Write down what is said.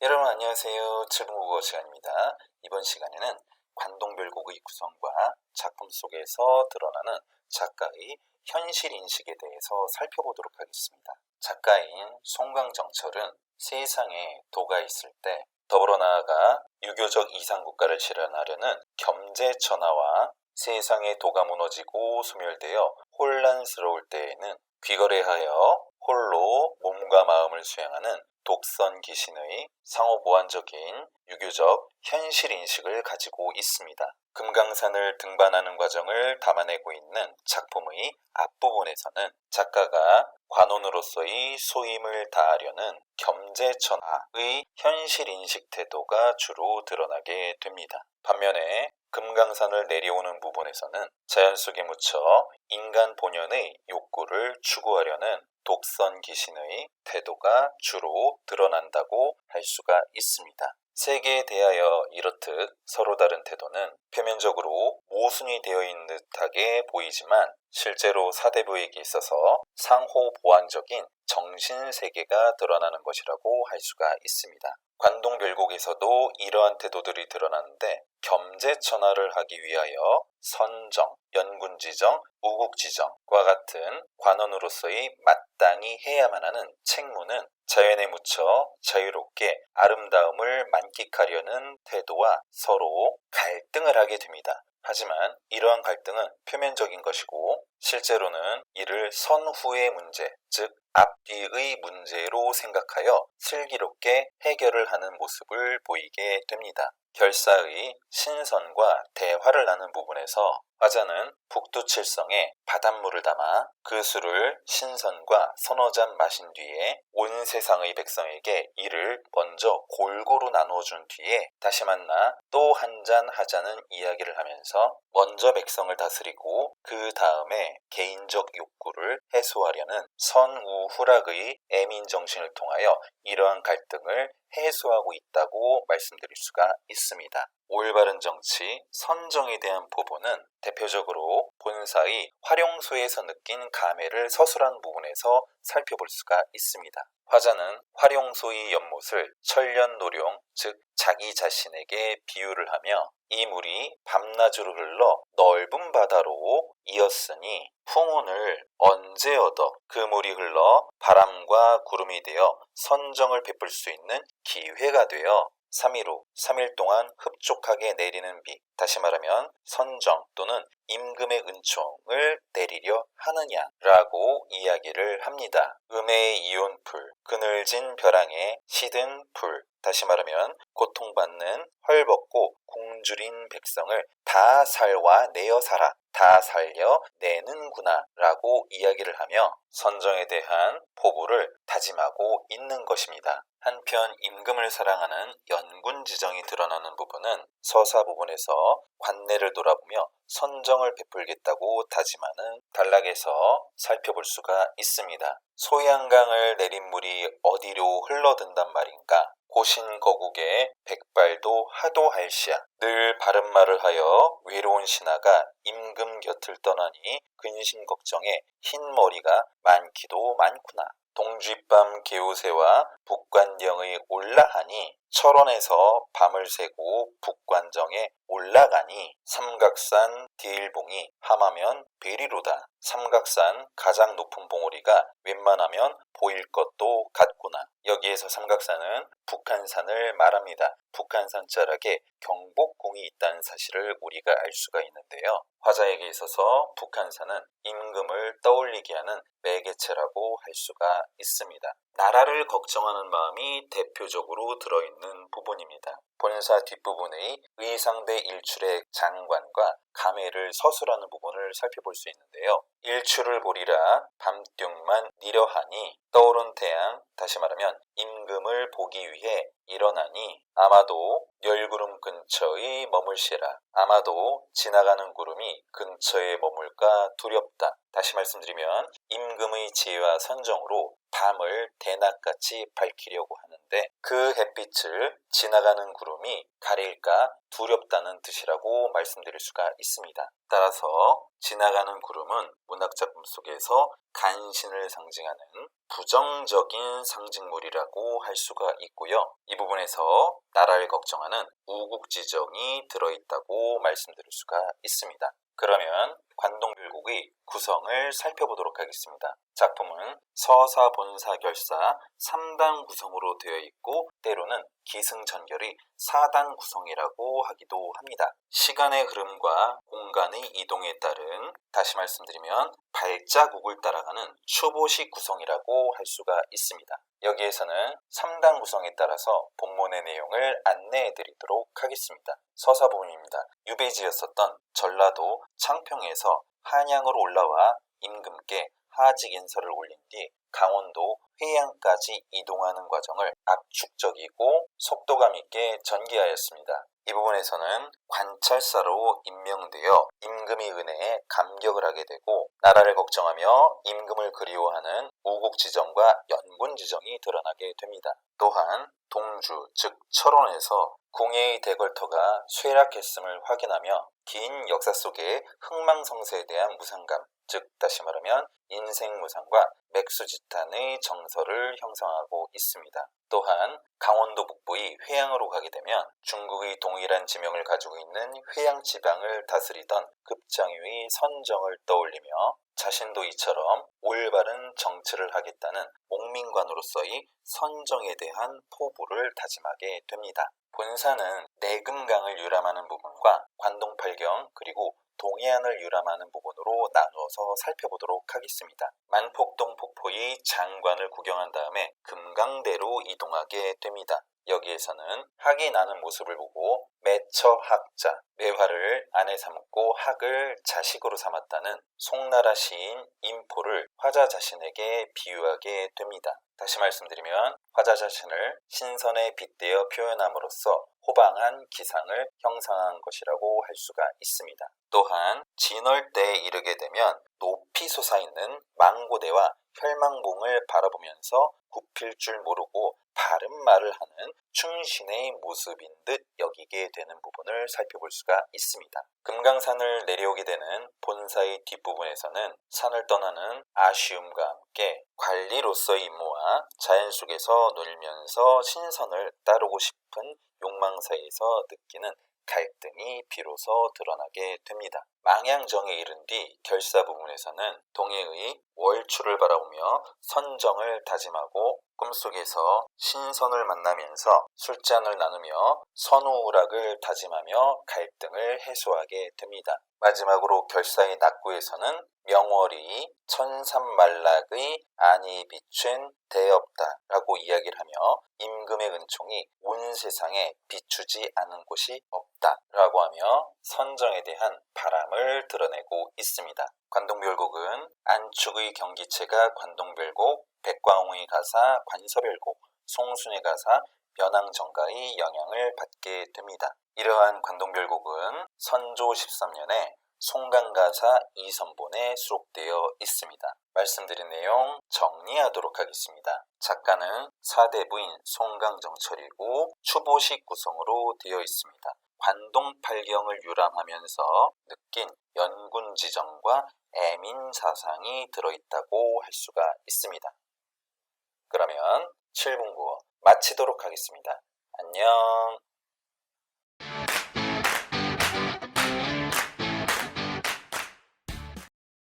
여러분 안녕하세요. 7분 국어 시간입니다. 이번 시간에는 관동별곡의 구성과 작품 속에서 드러나는 작가의 현실인식에 대해서 살펴보도록 하겠습니다. 작가인 송강정철은 세상에 도가 있을 때 더불어 나아가 유교적 이상국가를 실현하려는 겸재천하와 세상의 도가 무너지고 소멸되어 혼란스러울 때에는 귀거래하여 홀로 몸과 마음을 수양하는 독선기신의 상호보완적인 유교적 현실인식을 가지고 있습니다. 금강산을 등반하는 과정을 담아내고 있는 작품의 앞부분에서는 작가가 관원으로서의 소임을 다하려는 겸재천하의 현실인식 태도가 주로 드러나게 됩니다. 반면에 금강산을 내려오는 부분에서는 자연 속에 묻혀 인간 본연의 욕구를 추구하려는 독선기신의 태도가 주로 드러난다고 할 수가 있습니다. 세계에 대하여 이렇듯 서로 다른 태도는 표면적으로 모순이 되어 있는 듯하게 보이지만 실제로 사대부에게 있어서 상호 보완적인 정신세계가 드러나는 것이라고 할 수가 있습니다. 관동별곡에서도 이러한 태도들이 드러나는데 겸재천하를 하기 위하여 선정, 연군지정, 우국지정과 같은 관원으로서의 마땅히 해야만 하는 책무는 자연에 묻혀 자유롭게 아름다움을 만끽하려는 태도와 서로 갈등을 하게 됩니다. 하지만 이러한 갈등은 표면적인 것이고 실제로는 이를 선후의 문제, 즉 앞뒤의 문제로 생각하여 슬기롭게 해결을 하는 모습을 보이게 됩니다. 결사의 신선과 대화를 나눈 부분에서 화자는 북두칠성에 바닷물을 담아 그 술을 신선과 서너 잔 마신 뒤에 온 세상의 백성에게 이를 먼저 골고루 나누어준 뒤에 다시 만나 또 한 잔 하자는 이야기를 하면서 먼저 백성을 다스리고 그 다음에 개인적 욕구를 해소하려는 선우후락의 애민정신을 통하여 이러한 갈등을 해소하고 있다고 말씀드릴 수가 있습니다. 올바른 정치, 선정에 대한 포부는 대표적으로 본사의 활용소에서 느낀 감회를 서술한 부분에서 살펴볼 수가 있습니다. 화자는 활용소의 연못을 천년노룡, 즉 자기 자신에게 비유를 하며 이 물이 밤낮으로 흘러 넓은 바다로 이었으니 풍운을 언제 얻어 그 물이 흘러 바람과 구름이 되어 선정을 베풀 수 있는 기회가 되어 3일 후 3일 동안 흡족하게 내리는 비, 다시 말하면 선정 또는 임금의 은총을 내리려 하느냐라고 이야기를 합니다. 음의 이온풀, 그늘진 벼랑에 시든 풀, 다시 말하면 고통받는 헐벗고 굶주린 백성을 다 살와 내어 살아, 다 살려 내는구나 라고 이야기를 하며 선정에 대한 포부를 다짐하고 있는 것입니다. 한편 임금을 사랑하는 연군지정이 드러나는 부분은 서사 부분에서 관내를 돌아보며 선정을 베풀겠다고 다짐하는 단락에서 살펴볼 수가 있습니다. 소양강을 내린 물이 어디로 흘러든단 말인가? 고신거국에 백발도 하도 할시야. 늘 바른 말을 하여 외로운 신하가 임금 곁을 떠나니 근심 걱정에 흰머리가 많기도 많구나. 동쥐밤 개우새와 북관정의 올라하니 철원에서 밤을 새고 북관정에 올라가니 삼각산 디일봉이 함하면 베리로다. 삼각산 가장 높은 봉우리가 웬만하면 보일 것도 같구나. 여기에서 삼각산은 북한산을 말합니다. 북한산 자락에 경복궁이 있다는 사실을 우리가 알 수가 있는데요. 화자에게 있어서 북한산은 임금을 떠올리게 하는 매개체라고 할 수가 있습니다. 나라를 걱정하는 마음이 대표적으로 들어있는 부분입니다. 본사 뒷부분의 의상대 일출의 장관과 감회를 서술하는 부분을 살펴볼 수 있는데요. 일출을 보리라 밤뚱만 니려하니 떠오른 태양, 다시 말하면 임금을 보기 위해 일어나니 아마도 열구름 근처에 머물시라. 아마도 지나가는 구름이 근처에 머물까 두렵다. 다시 말씀드리면 임금의 지혜와 선정으로 밤을 대낮같이 밝히려고 하는데 그 햇빛을 지나가는 구름이 가릴까 두렵다는 뜻이라고 말씀드릴 수가 있습니다. 따라서 지나가는 구름은 문학작품 속에서 간신을 상징하는 부정적인 상징물이라고 할 수가 있고요. 이 부분에서 나라를 걱정하는 우국지정이 들어있다고 말씀드릴 수가 있습니다. 그러면 관동별곡의 구성을 살펴보도록 하겠습니다. 작품은 서사, 본사, 결사 3단 구성으로 되어 있고 때로는 기승전결의 4단 구성이라고 하기도 합니다. 시간의 흐름과 공간의 이동에 따른, 다시 말씀드리면 발자국을 따라가는 추보식 구성이라고 할 수가 있습니다. 여기에서는 3단 구성에 따라서 본문의 내용을 안내해 드리도록 하겠습니다. 서사 부분입니다. 유배지였었던 전라도 창평에서 한양으로 올라와 임금께 하직 인서를 올린 뒤 강원도 회양까지 이동하는 과정을 압축적이고 속도감 있게 전개하였습니다. 이 부분에서는 관찰사로 임명되어 임금의 은혜에 감격을 하게 되고 나라를 걱정하며 임금을 그리워하는 우국지정과 연군지정이 드러나게 됩니다. 또한 동주, 즉 철원에서 궁예의 대걸터가 쇠락했음을 확인하며 긴 역사 속의 흥망성쇠에 대한 무상감, 즉 다시 말하면 인생무상과 맥수지탄의 정서를 형성하고 있습니다. 또한 강원도 북부의 회양으로 가게 되면 중국의 동일한 지명을 가지고 있는 회양 지방을 다스리던 급장유의 선정을 떠올리며 자신도 이처럼 올바른 정치를 하겠다는 몽민관으로서의 선정에 대한 포부를 다짐하게 됩니다. 본사는 내금강을 유람하는 부분과 관동팔경 그리고 동해안을 유람하는 부분으로 나누어서 살펴보도록 하겠습니다. 만폭동 폭포의 장관을 구경한 다음에 금강대로 이동하게 됩니다. 여기에서는 학이 나는 모습을 보고 매처학자, 매화를 아내 삼고 학을 자식으로 삼았다는 송나라 시인 인포를 화자 자신에게 비유하게 됩니다. 다시 말씀드리면 화자 자신을 신선에 빗대어 표현함으로써 호방한 기상을 형성한 것이라고 할 수가 있습니다. 또한 진월대에 이르게 되면 높이 솟아있는 망고대와 혈망봉을 바라보면서 굽힐 줄 모르고 바른 말을 하는 충신의 모습인 듯 여기게 되는 부분을 살펴볼 수가 있습니다. 금강산을 내려오게 되는 본사의 뒷부분에서는 산을 떠나는 아쉬움과 함께 관리로서의 임무와 자연 속에서 놀면서 신선을 따르고 싶은 욕망 사이에서 느끼는 갈등이 비로소 드러나게 됩니다. 망양정에 이른 뒤 결사 부분에서는 동해의 월출을 바라보며 선정을 다짐하고 꿈속에서 신선을 만나면서 술잔을 나누며 선우우락을 다짐하며 갈등을 해소하게 됩니다. 마지막으로 결사의 낙구에서는 명월이 천삼만락의 안이 비춘 대없다라고 이야기를 하며 임금의 은총이 온 세상에 비추지 않은 곳이 없다라고 하며 선정에 대한 바람을 드러내고 있습니다. 관동별곡은 안축의 경기체가 관동별곡, 백광홍의 가사 관서별곡, 송순의 가사 변항정가의 영향을 받게 됩니다. 이러한 관동별곡은 선조 13년에 송강가사 이선본에 수록되어 있습니다. 말씀드린 내용 정리하도록 하겠습니다. 작가는 사대부인 송강정철이고 추보식 구성으로 되어 있습니다. 관동팔경을 유람하면서 느낀 연군지정과 애민사상이 들어있다고 할 수가 있습니다. 그러면 7분국어 마치도록 하겠습니다. 안녕.